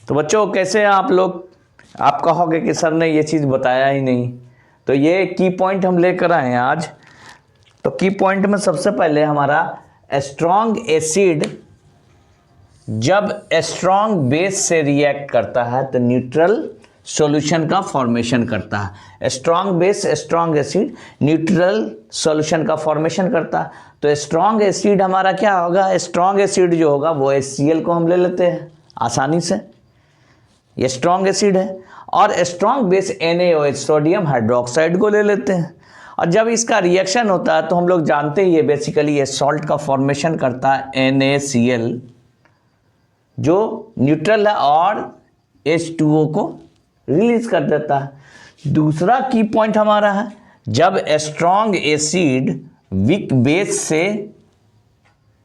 तो बच्चों कैसे हैं आप लोग। आप कहोगे कि सर ने ये चीज़ बताया ही नहीं, तो ये की पॉइंट हम लेकर आए हैं आज। तो की पॉइंट में सबसे पहले हमारा स्ट्रॉन्ग एसिड जब स्ट्रॉन्ग बेस से रिएक्ट करता है तो न्यूट्रल सॉल्यूशन का फॉर्मेशन करता है। Strong base strong acid neutral solution का फॉर्मेशन करता है। तो स्ट्रॉन्ग एसिड हमारा क्या होगा, स्ट्रॉन्ग एसिड जो होगा वो HCl को हम ले लेते हैं आसानी से, ये स्ट्रॉन्ग एसिड है। और strong base NaOH sodium hydroxide को ले लेते हैं। और जब इसका रिएक्शन होता है तो हम लोग जानते ही ये बेसिकली ये सॉल्ट का फॉर्मेशन करता है NaCl जो न्यूट्रल है और H2O को रिलीज कर देता है। दूसरा की पॉइंट हमारा है जब स्ट्रॉन्ग एसिड वीक बेस से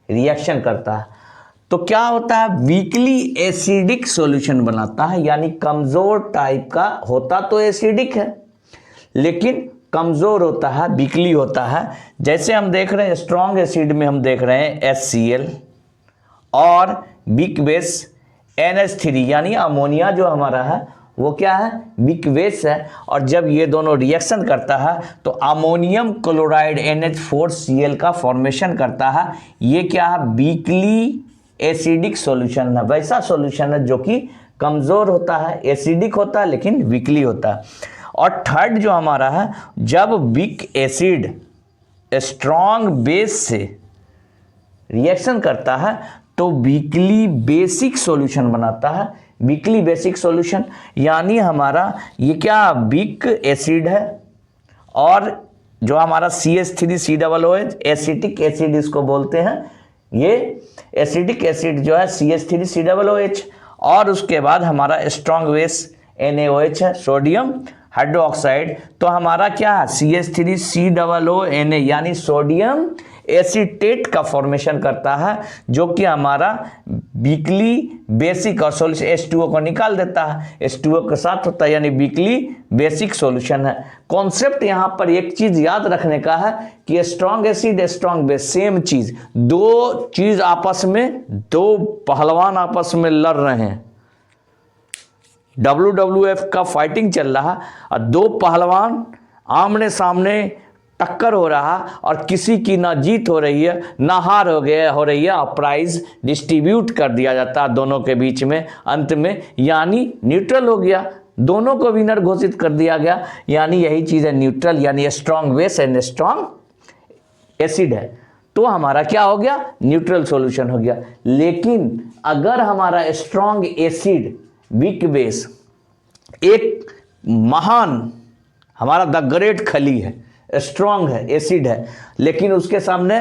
रिएक्शन करता है तो क्या होता है, वीकली एसिडिक सॉल्यूशन बनाता है। यानी कमजोर टाइप का होता तो एसिडिक है लेकिन कमजोर होता है, वीकली होता है। जैसे हम देख रहे हैं स्ट्रॉन्ग एसिड में हम देख रहे हैं HCl और वीक बेस NH3 यानी अमोनिया जो हमारा है वो क्या है, वीक बेस है। और जब ये दोनों रिएक्शन करता है तो अमोनियम क्लोराइड NH4Cl का फॉर्मेशन करता है। ये क्या है, वीकली एसिडिक सॉल्यूशन है, वैसा सॉल्यूशन है जो कि कमजोर होता है, एसिडिक होता है लेकिन वीकली होता है। और थर्ड जो हमारा है, जब वीक एसिड स्ट्रॉन्ग बेस से रिएक्शन करता है तो वीकली बेसिक सॉल्यूशन बनाता है। वीकली बेसिक सॉल्यूशन यानी हमारा ये क्या, वीक एसिड है और जो हमारा CH3COOH एसिटिक एसिड इसको बोलते हैं। ये एसिटिक एसिड जो है CH3COOH और उसके बाद हमारा स्ट्रॉन्ग बेस NaOH है सोडियम हाइड्रोक्साइड। तो हमारा क्या है, CH3COONA यानी सोडियम एसीटेट का फॉर्मेशन करता है जो कि हमारा वीकली बेसिक और सॉल्यूशन H2O को निकाल देता है, H2O के साथ होता है यानी वीकली बेसिक सॉल्यूशन है। कॉन्सेप्ट यहाँ पर एक चीज याद रखने का है कि strong acid strong base same चीज, दो चीज आपस में, दो पहलवान आपस में लड़ रहे हैं, WWF का फाइटिंग चल रहा और दो पहलवान आमने सामने टक्कर हो रहा और किसी की ना जीत हो रही है ना हार हो रही है और प्राइज डिस्ट्रीब्यूट कर दिया जाता है दोनों के बीच में अंत में, यानी न्यूट्रल हो गया, दोनों को विनर घोषित कर दिया गया। यानी यही चीज है न्यूट्रल, यानी strong base and strong acid है तो हमारा क्या हो गया, न्यूट्रल सॉल्यूशन हो गया। लेकिन अगर हमारा स्ट्रॉन्ग एसिड वीक बेस एक महान हमारा द ग्रेट खली है, स्ट्रॉन्ग है, एसिड है, लेकिन उसके सामने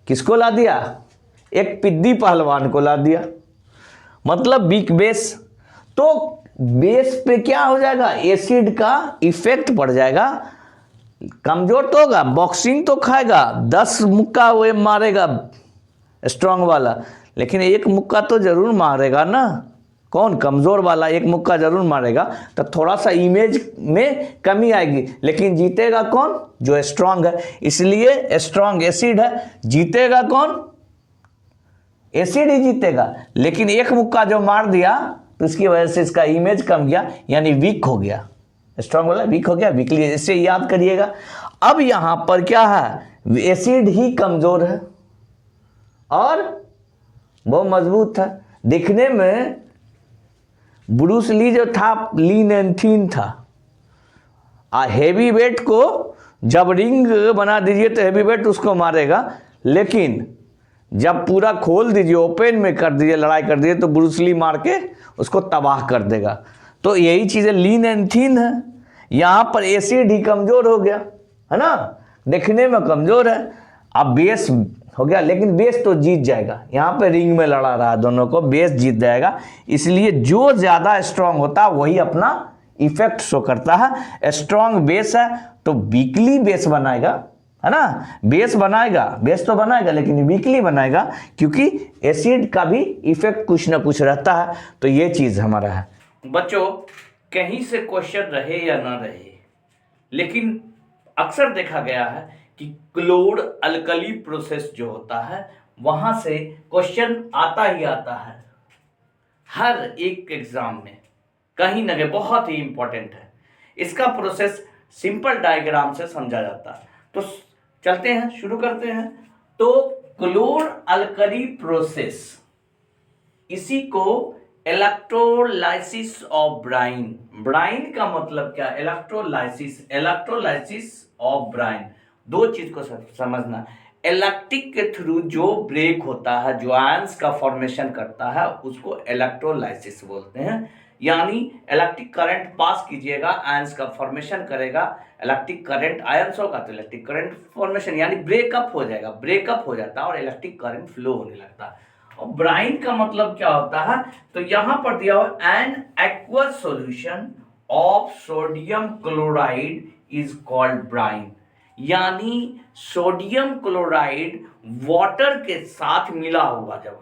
किसको ला दिया, एक पिद्दी पहलवान को ला दिया, मतलब वीक बेस, तो बेस पे क्या हो जाएगा, एसिड का इफेक्ट पड़ जाएगा, कमजोर तो होगा, बॉक्सिंग तो खाएगा, 10 मुक्का वो मारेगा स्ट्रॉन्ग वाला, लेकिन एक मुक्का तो जरूर मारेगा ना, कौन, कमजोर वाला एक मुक्का जरूर मारेगा, तो थोड़ा सा इमेज में कमी आएगी, लेकिन जीतेगा कौन, जो स्ट्रांग है। इसलिए स्ट्रांग एसिड है, जीतेगा कौन, एसिड ही जीतेगा। लेकिन एक मुक्का जो मार दिया तो इसकी वजह से इसका इमेज कम गया, यानी वीक हो गया, स्ट्रांग वाला वीक हो गया, वीकली, इससे याद करिएगा। अब यहां पर क्या है, एसिड ही कमजोर है और वो मजबूत है। दिखने में ब्रूस ली जो था लीन एंड थीन था, हैवी वेट को जब रिंग बना दीजिए तो हैवी वेट उसको मारेगा, लेकिन जब पूरा खोल दीजिए, ओपन में कर दीजिए, लड़ाई कर दीजिए तो ब्रूस ली मार के उसको तबाह कर देगा। तो यही चीजें लीन एंड थीन है। यहां पर एसिड ही कमजोर हो गया है ना, दिखने में कमजोर है, अब बेस हो गया, लेकिन बेस तो जीत जाएगा। यहां पे रिंग में लड़ा रहा दोनों को, बेस जीत जाएगा। इसलिए जो ज्यादा स्ट्रांग होता है वही अपना इफेक्ट शो करता है। स्ट्रांग बेस है तो वीकली बेस बनाएगा, है ना, बेस बनाएगा, बेस तो बनाएगा लेकिन वीकली बनाएगा, क्योंकि एसिड का भी इफेक्ट कुछ ना कुछ रहता है। तो ये चीज हमारा है बच्चों। कहीं से क्वेश्चन रहे या ना रहे, लेकिन अक्सर देखा गया है कि क्लोर अल्कली प्रोसेस जो होता है वहां से क्वेश्चन आता ही आता है। हर एक एग्जाम में कहीं ना कहीं बहुत ही इंपॉर्टेंट है। इसका प्रोसेस सिंपल डायग्राम से समझा जाता है। तो चलते हैं, शुरू करते हैं। तो क्लोर अल्कली प्रोसेस, इसी को इलेक्ट्रोलाइसिस ऑफ ब्राइन, ब्राइन का मतलब क्या, इलेक्ट्रोलाइसिस, इलेक्ट्रोलाइसिस ऑफ ब्राइन। दो चीज को समझना, इलेक्ट्रिक के थ्रू जो ब्रेक होता है, जो आयंस का फॉर्मेशन करता है, उसको इलेक्ट्रोलाइसिस बोलते हैं। यानी इलेक्ट्रिक करंट पास कीजिएगा, आयंस का फॉर्मेशन करेगा, इलेक्ट्रिक करंट आयंस होगा तो इलेक्ट्रिक करंट फॉर्मेशन यानी ब्रेकअप हो जाएगा, ब्रेकअप हो जाता है और इलेक्ट्रिक करंट फ्लो होने लगता है। और ब्राइन का मतलब क्या होता है, तो यहां पर दिया हुआ an aqueous solution of sodium chloride is called brine. यानी सोडियम क्लोराइड वाटर के साथ मिला हुआ जब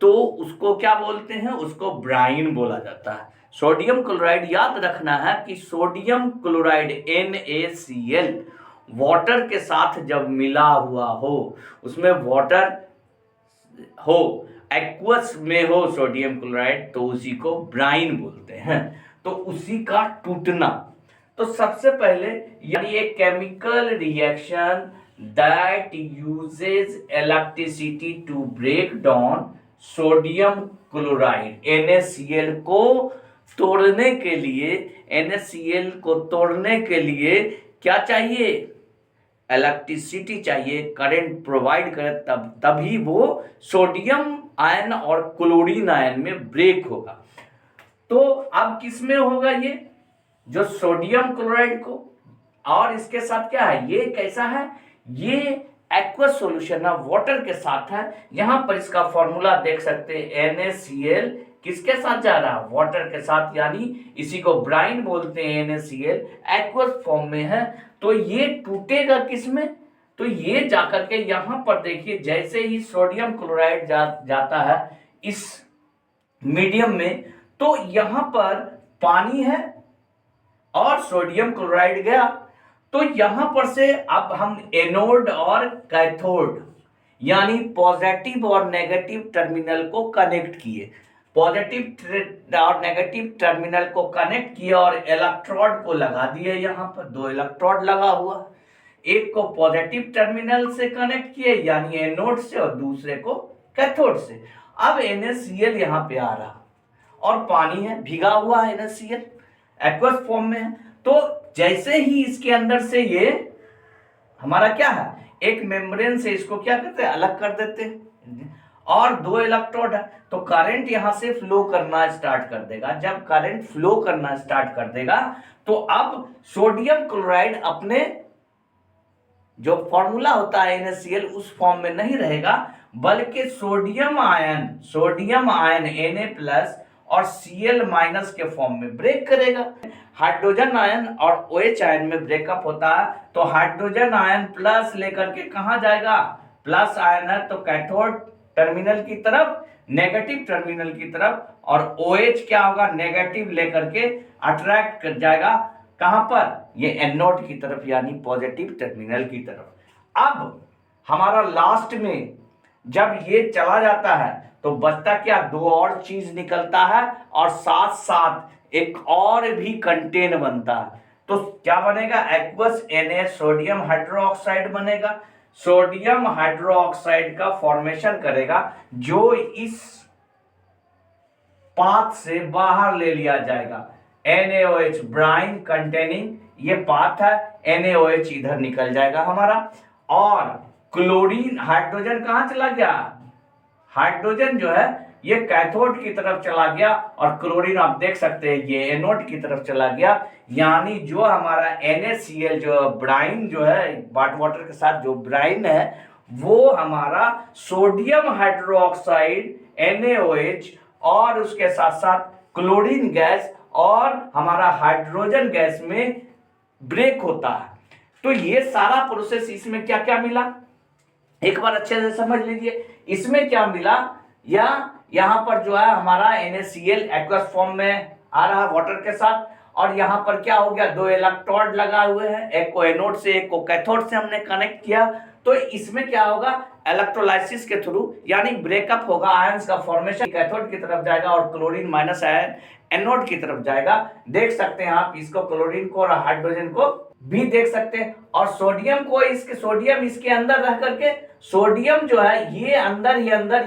तो उसको क्या बोलते हैं, उसको ब्राइन बोला जाता है। सोडियम क्लोराइड याद रखना है कि सोडियम क्लोराइड NaCl वाटर के साथ जब मिला हुआ हो, उसमें वाटर हो, एक्वस में हो सोडियम क्लोराइड, तो उसी को ब्राइन बोलते हैं। तो उसी का टूटना, तो सबसे पहले यानी एक chemical reaction that uses electricity to break down sodium chloride NaCl को तोड़ने के लिए, NaCl को तोड़ने के लिए क्या चाहिए, इलेक्ट्रिसिटी चाहिए, करंट प्रोवाइड करे, तभी वो सोडियम आयन और क्लोरीन आयन में ब्रेक होगा। तो अब किस में होगा ये, जो सोडियम क्लोराइड को, और इसके साथ क्या है, ये कैसा है, ये एक्वस सॉल्यूशन है, वाटर के साथ है। यहां पर इसका फॉर्मूला देख सकते हैं, NaCl किसके साथ जा रहा है, वाटर के साथ, यानी इसी को ब्राइन बोलते हैं। NaCl एक्वस फॉर्म में है, तो ये टूटेगा किसमें, तो ये जाकर के यहां पर देखिए, जैसे ही सोडियम क्लोराइड जाता है इस मीडियम में, तो यहां पर पानी है और सोडियम क्लोराइड गया, तो यहां पर से अब हम एनोड और कैथोड यानी पॉजिटिव और नेगेटिव टर्मिनल को कनेक्ट किए, पॉजिटिव और नेगेटिव टर्मिनल को कनेक्ट किया और इलेक्ट्रोड को लगा दिए। यहां पर दो इलेक्ट्रोड लगा हुआ, एक को पॉजिटिव टर्मिनल से कनेक्ट किए यानी एनोड से, और दूसरे को कैथोड से। अब NaCl यहां पे आ रहा और पानी है, भीगा हुआ है NaCl, एक्वस फॉर्म में है। तो जैसे ही इसके अंदर से ये हमारा क्या है, एक मेम्ब्रेन से इसको क्या करते हैं, अलग कर देते हैं, और दो इलेक्ट्रोड है, तो करंट यहां से फ्लो करना स्टार्ट कर देगा। जब करंट फ्लो करना स्टार्ट कर देगा, तो अब सोडियम क्लोराइड अपने जो फॉर्मूला होता है NaCl उस फॉर्म में नहीं रहेगा, बल्कि सोडियम आयन Na+ और Cl- के फॉर्म में ब्रेक करेगा। हाइड्रोजन आयन और OH आयन में ब्रेकअप होता है, तो हाइड्रोजन आयन प्लस लेकर के कहां जाएगा, प्लस आयन है तो कैथोड टर्मिनल की तरफ, नेगेटिव टर्मिनल की तरफ, और OH क्या होगा, नेगेटिव लेकर के अट्रैक्ट कर जाएगा कहां पर, ये एनोड की तरफ यानी पॉजिटिव टर्मिनल की तरफ। अब हमारा लास्ट में जब ये चला जाता है तो बचता क्या, दो और चीज निकलता है, और साथ साथ एक और भी कंटेन बनता है। तो क्या बनेगा, एक्वस Na सोडियम हाइड्रोक्साइड बनेगा, सोडियम हाइड्रोक्साइड का फॉर्मेशन करेगा, जो इस पाथ से बाहर ले लिया जाएगा। NaOH ब्राइन कंटेनिंग ये पाथ है, NaOH इधर निकल जाएगा हमारा, और क्लोरीन हाइड्रोजन कहां चला गया, हाइड्रोजन जो है ये कैथोड की तरफ चला गया, और क्लोरीन आप देख सकते हैं ये एनोड की तरफ चला गया। यानी जो हमारा NaCl जो ब्राइन जो है, वाटर के साथ जो ब्राइन है, वो हमारा सोडियम हाइड्रोक्साइड NaOH और उसके साथ साथ क्लोरीन गैस और हमारा हाइड्रोजन गैस में ब्रेक होता है। तो ये सारा प्रोसेस, इसमें क्या क्या मिला एक बार अच्छे से समझ लीजिए। इसमें क्या मिला, या यहां पर जो है हमारा NaCl एक्वस फॉर्म में आ रहा है वाटर के साथ, और यहां पर क्या हो गया, दो इलेक्ट्रोड लगा हुए हैं, एक को एनोड से एक को कैथोड से हमने कनेक्ट किया, तो इसमें क्या होगा, इलेक्ट्रोलाइसिस के थ्रू यानी ब्रेकअप होगा, आयंस का फॉर्मेशन कैथोड की तरफ जाएगा और क्लोरीन माइनस आयन एनोड की तरफ जाएगा। देख सकते हैं आप इसको, क्लोरीन को और हाइड्रोजन को भी देख सकते हैं। और सोडियम को, सोडियम इसके अंदर रह करके, सोडियम जो है ये अंदर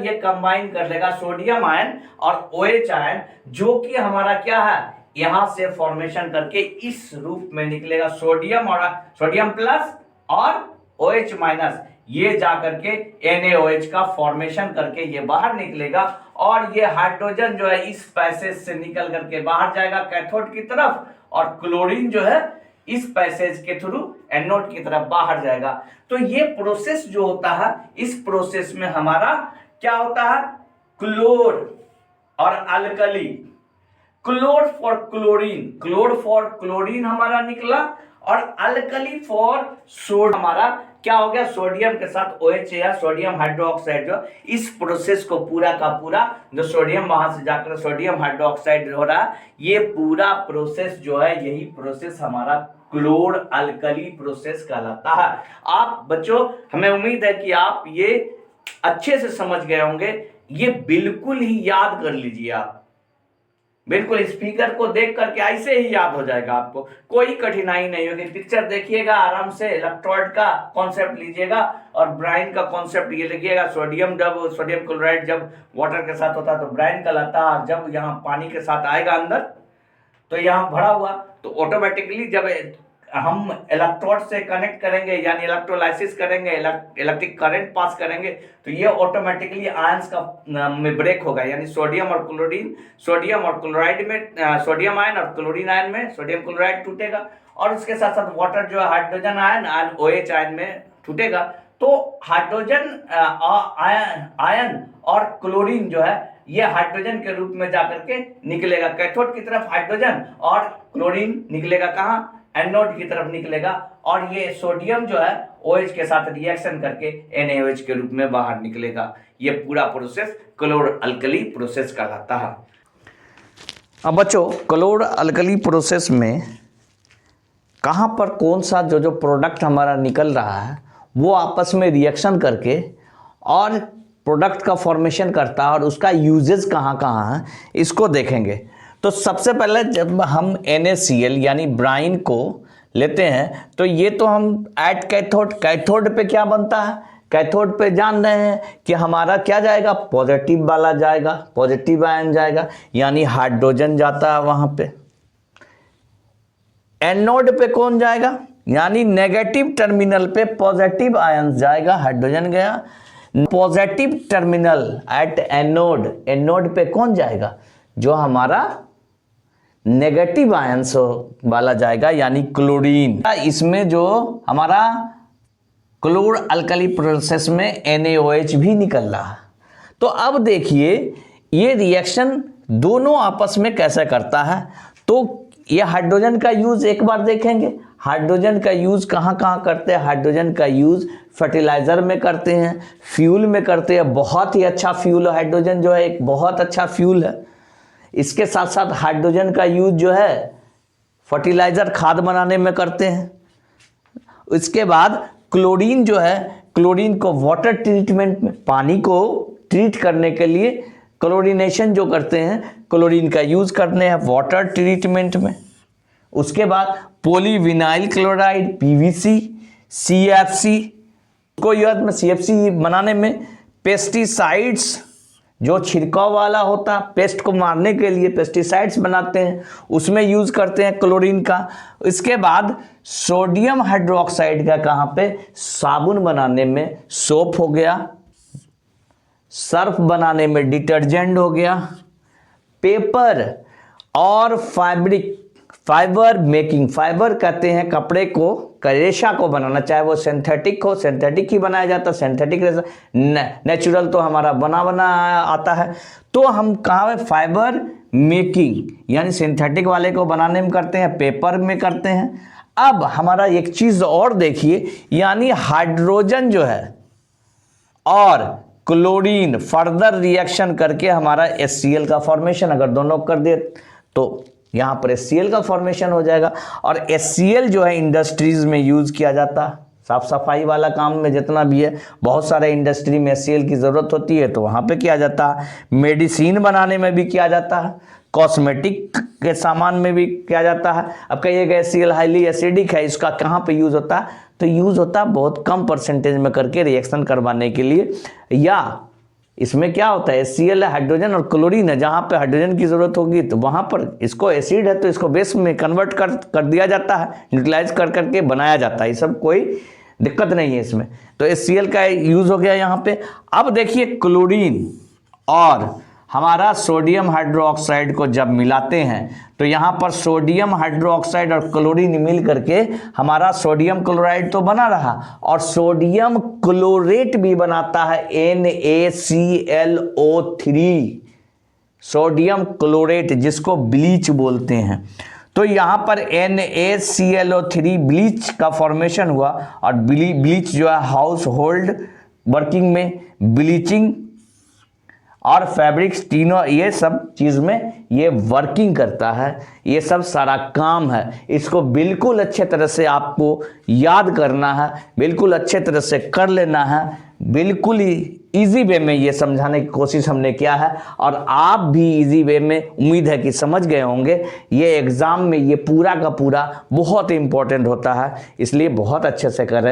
ये कंबाइन कर लेगा सोडियम आयन और OH आयन, जो कि हमारा क्या है, यहां से फॉर्मेशन करके इस रूप में निकलेगा, सोडियम और सोडियम प्लस और OH माइनस, ये जाकर के NaOH का फॉर्मेशन करके ये बाहर निकलेगा। और ये हाइड्रोजन जो है इस पैसेज से निकल करके बाहर जाएगा कैथोड की तरफ, और क्लोरीन जो है इस पैसेज के थ्रू एनोड की तरफ बाहर जाएगा। तो ये प्रोसेस जो होता है, इस प्रोसेस में हमारा क्या होता है, क्लोर और alkali, chlor for chlorine, chlor for chlorine हमारा निकला, और अल्कली फॉर सोड हमारा क्या हो गया, सोडियम के साथ OH या सोडियम हाइड्रोक्साइड। जो इस प्रोसेस को पूरा का पूरा, जो सोडियम वहां से जाकर सोडियम हाइड्रोक्साइड हो रहा है, ये पूरा प्रोसेस जो है, यही प्रोसेस हमारा क्लोर अल्कली प्रोसेस कहलाता है। आप बच्चों, हमें उम्मीद है कि आप ये अच्छे से समझ गए होंगे। ये बिल्कुल ही याद कर लीजिए आप, बिल्कुल स्पीकर को देख करके ऐसे ही याद हो जाएगा आपको, कोई कठिनाई नहीं होगी। पिक्चर देखिएगा आराम से, इलेक्ट्रोड का कॉन्सेप्ट लीजिएगा और ब्राइन का कॉन्सेप्ट ये लिखिएगा। सोडियम सोडियम क्लोराइड जब वाटर के साथ होता है तो ब्राइन कहलाता है, और जब यहाँ पानी के साथ आएगा अंदर तो यहाँ भरा हुआ, तो ऑटोमेटिकली जब हम इलेक्ट्रोड से कनेक्ट करेंगे यानी इलेक्ट्रोलाइसिस करेंगे, इलेक्ट्रिक करंट पास करेंगे, तो ये ऑटोमेटिकली आयंस का में ब्रेक होगा, यानी सोडियम और क्लोरीन, सोडियम और क्लोराइड में सोडियम आयन और क्लोरीन आयन में सोडियम क्लोराइड टूटेगा, और उसके साथ साथ वाटर जो है हाइड्रोजन आयन और OH आयन में टूटेगा। तो हाइड्रोजन आयन और क्लोरीन जो है ये हाइड्रोजन के रूप में जाकर के निकलेगा कैथोड की तरफ हाइड्रोजन, और क्लोरीन निकलेगा कहाँ, एनोड की तरफ निकलेगा, और ये सोडियम जो है OH के साथ रिएक्शन करके NaOH के रूप में बाहर निकलेगा। ये पूरा प्रोसेस क्लोर अल्कली प्रोसेस कहलाता है। अब बच्चों, क्लोर अल्कली प्रोसेस में कहाँ पर कौन सा जो प्रोडक्ट हमारा निकल रहा है वो आपस में रिएक्शन करके और प्रोडक्ट का फॉर्मेशन करता है, और उसका यूजेस कहाँ कहाँ है इसको देखेंगे। तो सबसे पहले जब हम NaCl यानी ब्राइन को लेते हैं, तो ये तो हम एट कैथोड, कैथोड पे क्या बनता है, कैथोड पे जान रहे हैं कि हमारा क्या जाएगा, पॉजिटिव वाला जाएगा, पॉजिटिव आयन जाएगा, यानी हाइड्रोजन जाता है वहां पे। एनोड पे कौन जाएगा, यानी नेगेटिव टर्मिनल पे पॉजिटिव आयन जाएगा, हाइड्रोजन गया। Positive terminal at anode, anode पे कौन जाएगा, जो हमारा नेगेटिव आयंस वाला जाएगा, यानी क्लोरीन। इसमें जो हमारा क्लोर अल्कली प्रोसेस में NaOH भी निकल रहा है। तो अब देखिए ये रिएक्शन दोनों आपस में कैसे करता है। तो ये हाइड्रोजन का यूज एक बार देखेंगे। हाइड्रोजन का यूज कहाँ कहाँ करते हैं, हाइड्रोजन का यूज फर्टिलाइजर में करते हैं, फ्यूल में करते हैं। बहुत ही अच्छा फ्यूल है हाइड्रोजन, जो है एक बहुत अच्छा फ्यूल है। इसके साथ साथ हाइड्रोजन का यूज जो है फर्टिलाइजर खाद बनाने में करते हैं। इसके बाद क्लोरीन जो है, क्लोरीन को वाटर ट्रीटमेंट में, पानी को ट्रीट करने के लिए क्लोरीनेशन जो करते हैं, क्लोरीन का यूज करते हैं वाटर ट्रीटमेंट में। उसके बाद पॉलीविनाइल क्लोराइड PVC, CFC को यूज में, CFC बनाने में। पेस्टिसाइड्स जो छिड़काव वाला होता है, पेस्ट को मारने के लिए पेस्टिसाइड्स बनाते हैं, उसमें यूज करते हैं क्लोरीन का। इसके बाद सोडियम हाइड्रोक्साइड का कहाँ पे, साबुन बनाने में, सोप हो गया, सर्फ बनाने में डिटर्जेंट हो गया, पेपर और फाइबर मेकिंग, फाइबर कहते हैं कपड़े को, रेशा को बनाना, चाहे वो सिंथेटिक हो, सिंथेटिक ही बनाया जाता है, सिंथेटिक रेशा, नेचुरल तो हमारा बना आता है। तो हम कहाँ है, फाइबर मेकिंग यानी सिंथेटिक वाले को बनाने में करते हैं, पेपर में करते हैं। अब हमारा एक चीज और देखिए, यानी हाइड्रोजन जो है और क्लोरीन फर्दर रिएक्शन करके हमारा HCl का फॉर्मेशन अगर दोनों कर दे तो यहाँ पर HCl का फॉर्मेशन हो जाएगा। और HCl जो है इंडस्ट्रीज में यूज किया जाता है, साफ सफाई वाला काम में जितना भी है, बहुत सारे इंडस्ट्री में HCl की ज़रूरत होती है तो वहाँ पे किया जाता है। मेडिसिन बनाने में भी किया जाता है, कॉस्मेटिक के सामान में भी किया जाता है। अब कहिएगा HCl हाईली एसिडिक है, इसका कहाँ पे यूज़ होता है? तो यूज़ होता है बहुत कम परसेंटेज में करके रिएक्शन करवाने के लिए। या इसमें क्या होता है, HCl हाइड्रोजन और क्लोरीन है, जहाँ पे हाइड्रोजन की ज़रूरत होगी तो वहाँ पर इसको एसिड है तो इसको बेस में कन्वर्ट कर दिया जाता है, न्यूट्रलाइज कर करके बनाया जाता है। ये सब कोई दिक्कत नहीं है इसमें। तो HCl का यूज़ हो गया यहाँ पे। अब देखिए क्लोरीन और हमारा सोडियम हाइड्रोक्साइड को जब मिलाते हैं तो यहाँ पर सोडियम हाइड्रोक्साइड और क्लोरीन मिल करके हमारा सोडियम क्लोराइड तो बना रहा, और सोडियम क्लोरेट भी बनाता है NaClO3, सोडियम क्लोरेट, जिसको ब्लीच बोलते हैं। तो यहाँ पर NaClO3 ब्लीच का फॉर्मेशन हुआ, और ब्लीच जो है हाउस होल्ड वर्किंग में ब्लीचिंग और फैब्रिक्स तीनों ये सब चीज़ में ये वर्किंग करता है। ये सब सारा काम है, इसको बिल्कुल अच्छे तरह से आपको याद करना है, बिल्कुल अच्छे तरह से कर लेना है। बिल्कुल ही इजी वे में ये समझाने की कोशिश हमने किया है, और आप भी इजी वे में उम्मीद है कि समझ गए होंगे। ये एग्ज़ाम में ये पूरा का पूरा बहुत इंपॉर्टेंट होता है, इसलिए बहुत अच्छे से करें।